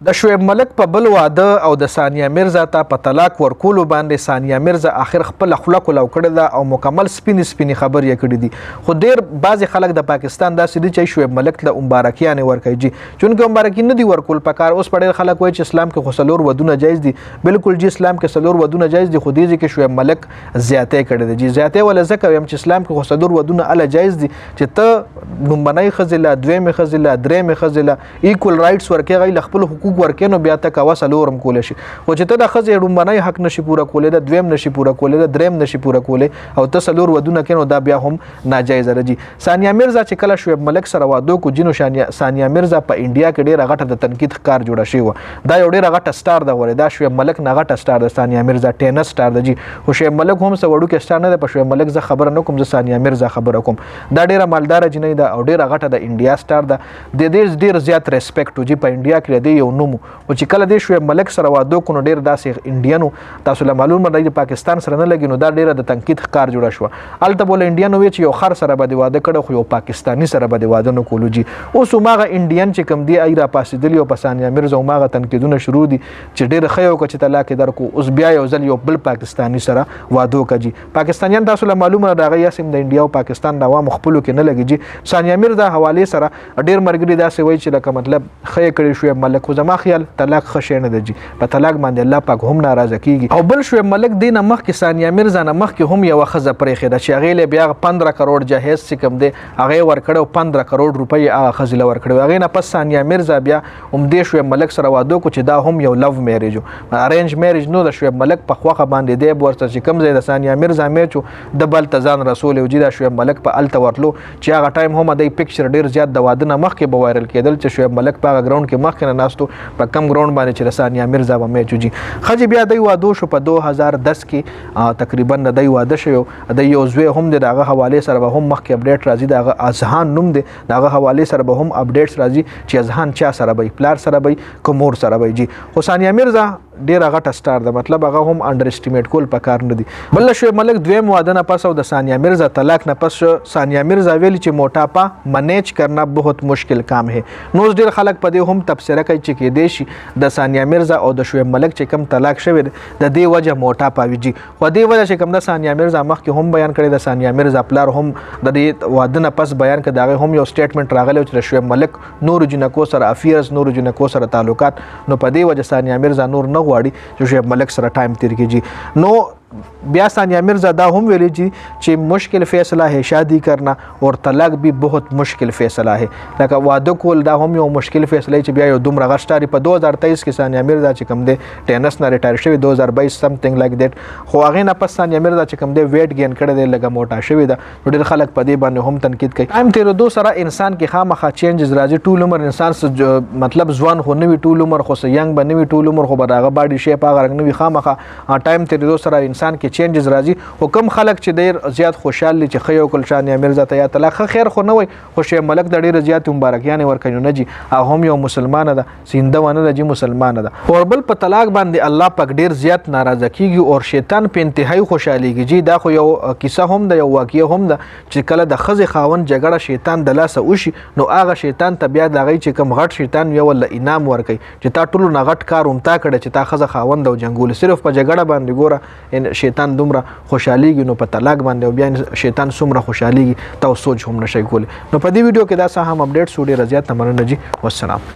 د شعیب ملک په بل واده او د ثانیه مرزا ته په طلاق ورکولو باندې ثانیه مرزا آخر خپل خوله کولاو کړې ده او مکمل سپینې خبرې یې کړې دي. خو ډېر بعضې خلک د پاکستان داسې دي چې شعیب ملک ته مبارکیانې ورکوي جي چونکې مبارکي نه دي ورکول پکار. اوس په ډېر خلک وایي چې اسلام کې خو څلور ودونه جایز دي. بالکل جي اسلام کې څلور ودونه جایز دي، خو دې کې شعیب ملک زیاتې کړې ده جي. زیاتې ولې ځکه وایم چې اسلام کې خو څلور ودونه اله جایز دي چې ته لومبنۍ ښځې له، دویمې ښځې له، درېیمې ښځې له ایکول رایټس ورکوې، هغوی له خپل حقوق ورکوې، نو بیا ته کوه څلورم کولی شي. خو چې ته د ښځې لومبنی حق نشي پوره کولی، د دویم نشي پوره کولی، د درېیم نشي پوره کولی او ته څلور ودونه کوې، نو دا بیا هم ناجایزه ده جي. ثانیه مرزا چې کله شعیب ملک سره واده وکړو جي، نو ثانیه مرزا په انډیا کې ډېره غټه د تنقید ښکار جوړه شوې وه. دا یو ډېره غټه سټار ده، ولې دا شعیب ملک نه غټه سټار ده. ثانیه مرزا ټینس سټار ده جي. خو شعیب ملک هم څه وړوکی سټار نه ده. په شعیب ملک زه خبره نه کوم، زه ثانیه مرزا خبره کوم. دا ډېره مالداره جنۍ ده او ډېره غټه د انډیا سټار ده. د دې ډېر زیات ریسپیکټ و جي په انډیا کې د دې یو نوم و. او چې کله دې شعیب ملک سره واده وکړو نو ډېر داسې انډین و، تاسو له معلومه ده د پاکستان سره نه لګي، نو دا ډېره د تنقید ښکار جوړه شوه. هلته به له انډین وویل چې یو خر سره به دې واده کړی، خو یو پاکستاني سره به دې واده نه کولو جي. اوس هماغه انډین چې کوم دی ای راپاڅېدلي او په ثانیه مرزا هماغه تنقیدونه شروع دي چې ډېره ښه یې وکړه چې طلاق یې درکړو. اوس بیا یو ځل یو بل پاکستاني سره واده وکړه جي. پاکستانیان تاسو له معلومه ده د هغوی هسې د انډیا او پاکستان د عوامو خپلو کې نه لګي جي. ثانیه مرزا حوالې سره ډېر ملګري داسې وایي چې لکه مطلب ښه یې کړي شعیب ملک، خو زما خیال طلاق ښه شی نه ده جي. په طلاق باندې الله پاک هم ناراضه کیږي. او بل شعیب ملک دې نه مخکې ثانیه مرزا نه مخکې هم یوه ښځه پرېښې ده چې هغې له بیا 15 کروڑ جهیز چې کوم دی هغه یې ورکړی او 15 کروڑ روپۍ هغه ښځې له ورکړی. هغې نه پس ثانیه مرزا بیا همدې شعیب ملک سره واده وکړو چې دا هم یو لو میریج و، ارینج میریج نه د شعیب ملک په خوښه باندې دی ورته چې کوم ځای د ثانیه مرزا میچ و د بل ته ځان رسولی و جي. دا شعیب ملک په هلته ورتلو چې هغه ټایم هم دی پکچر ډېر زیات د واده نه مخکې به وایرل کېدل چې شعیب ملک په هغه ګراونډ کې مخکې نه ناست و، په کم ګراونډ باندې چې د ثانیه مرزا به میچ و جي. ښځې بیا دی واده شو په 2010 کې تقریبا د دی واده شوی. د یو زوی هم دی، د هغه حوالې سره به هم مخکې اپډیټ راځي. د هغه اذهان نوم دی، د هغه حوالې سره به هم اپډیټس راځي چې اذهان چا سره به پلار سره به که مور سره به جي. خو ثانیه مرزا ډېره غټه سټار ده، مطلب هغه هم انډر اسټیمیټ کول پکار نه دي. بل شعیب ملک دویم واده نه پس او د ثانیه مرزا طلاق نه پس ثانیه مرزا ویلي چې موټاپا منیج کرنا بہت مشکل کام ہے. نو ډېر خلک په دې هم تبصره کوي چې کېدای شي د ثانیه مرزا او د شعیب ملک چې کوم طلاق شوی دی د دې وجه موټاپا وي جي. خو دې وجه چې کوم د ثانیه مرزا مخکې هم بیان کړی، د ثانیه مرزا پلار هم د دې واده نه پس بیان کړی، د هغې هم یو سټیټمنټ راغلی چې د شعیب ملک نورو جنکو سره افیرز، نورو جنکو سره تعلقات، نو په دې وجه ثانیه مرزا نور نه غواړي چې شعیب ملک سره ټایم تیر کړي جي. نو بیا ثانیه مرزا دا هم ویلی جی چې مشکل فیصله ہے شادی کرنا اور طلاق بھی بہت مشکل فیصله ہے. لکه واده کول دا هم یو مشکل فیصله چې بیا یو دومره غټ ښکاري. په 2023 کې ثانیه مرزا چې کوم دی ټینس نه ریټایر شوی، 2022 سمثینګ لایک دیټ. خو هغې نه پس ثانیه مرزا چې کوم دی ویټ ګین کړی دی، لږه موټا شوې ده. نو ډېر خلک په دې باندې هم تنقید کوي. ټایم تېرېدو سره انسان کې خامخا چینجز راځي. ټول عمر انسان مطلب ځوان خو نه وي ټول عمر، خو ینګ به نه وي ټول عمر، خو به د هغه باډي شیپ هغه رنګ نه وي. خامخا ټایم تېرېدو سره انسان کې چینجز راځي. خو کم خلک چې ډېر زیات خوشحال دي چې ښه یو کړل ثانیه مرزا ته یا طلاق ښه خیر خو نه وای، خو شعیب ملک د ډېرې زیاتې مبارکیانې ورکوي. نه جي هغه هم یو مسلمانه ده، سینده ونه ده جي، مسلمانه ده. او بل په طلاق باندې الله پاک ډېر زیات ناراضه کیږي او شیطان په انتهایی خوشحالېږي جي. دا خو یو کیسه هم ده، یو واقعه هم ده چې کله د ښځې خاوند جګړه شیطان د لاسه وشي، نو هغه شیطان ته بیا د هغوی چې کوم غټ شیطان یو له انعام ورکوي چې تا ټولو نه غټ کار همتا کړی چې تا ښځه خاوند او جنګولې. صرف په جګړه باندې ګوره شیطان دومره خوشحالېږي، نو په طلاق باندې او بیا شیطان څومره خوشحالېږي تا سوچ هم نشئ کولی. نو په دې ویډیو کې دا څه هم اپډیټ شو. ډېره زیاته مننه جي. والسلام.